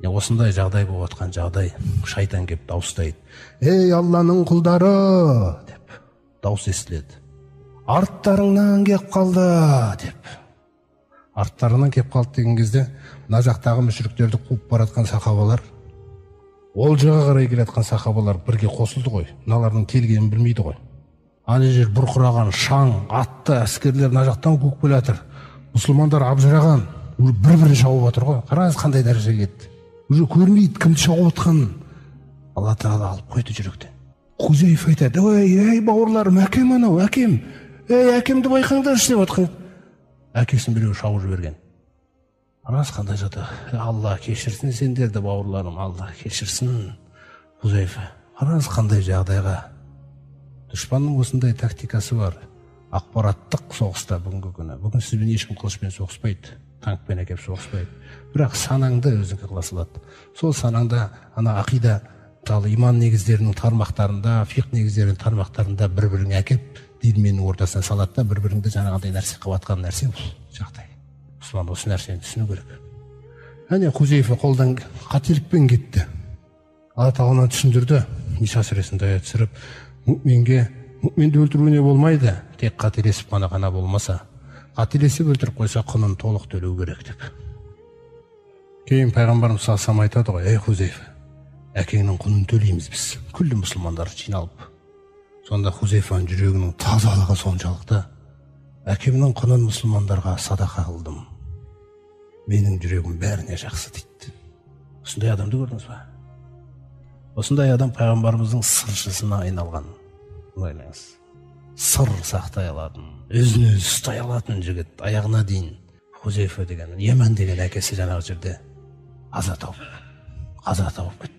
Осындай жағдай болып жатқан жағдай, шайтан кеп дауыстайды. Ей Алланың құлдары деп дауыс естіледі. Арттарыңнан кеп қалды деп. Арттарынан кеп қалды деген кезде, мына жақтағы мүшриктерді қуып баратқан сахабалар, ол жаққа қарай келатқан сахабалар бірге қосылды ғой. Мыналардың келгенін білмейді ғой. Ана жер бұрқыраған шаң, атты әскерлер мына жақтан қуып келе жатыр. Мұсылмандар абжыраған, бір-бірін шауып жатыр ғой. Қараңыз қандай дәрежеге жетті. Уже көрмейді кімді шауып жатқанын. Алла Тағала алып қойды жүректен. Хузайфа айтады: ей бауырларым, әкем анау, әкем. Ей әкемді байқаңдаршы деп жатқан. Әкесін біреу шауып жіберген. Қараңыз қандай жады. Алла кешірсін сендерді бауырларым, Алла кешірсін. Хузайфа, қараңыз қандай жағдайға. Дұшпанның осындай тактикасы бар. Ақпараттық соғыста бүгінгі күні. Бүгін сізбен ешкім қылышпен соғыспайды, танкпен әкеп соғыспайды. Бірақ санаңды өзіңе қыласы алады. Сол санаңда ана ақида, иман негіздерінің тармақтарында, фиқ негіздерінің тармақтарында бір-біріңе әкеп диірменнің ортасына салады да, бір-біріңді жаңағыдай нәрсе қылып атқан нәрсе бұл жағдай. Мұсылман осы нәрсені түсіну керек. Әне Хузайфа қолдан қателікпен кетті. Алла Тағала түсіндірді. Ниса сүресінде аят түсіріп, мүминді өлтіруіне болмайды, тек қателесіп қана болмаса. Қателесіп өлтіріп қойса құнын толық төлеу керек деп. Кейін пайғамбарымыз салсам айтады ғой: ей Хузайфа, әкеңнің құнын төлейміз біз, күллі мұсылмандар жиналып. Сонда Хузайфаның жүрегінің тазалығы соншалықты: әкемнің құнын мұсылмандарға садақа қылдым, менің жүрегім бәріне жақсы дейді. Осындай адамды көрдіңіз ба? Осындай адам пайғамбарымыздың сыршысына айналған. Ойлаңыз, сыр сақтай алатын, өзін өзі ұстай алатын жігіт, аяғына дейін. Хузайфа деген, Йеман деген әкесі жаңағы жерде қаза тауып кетті.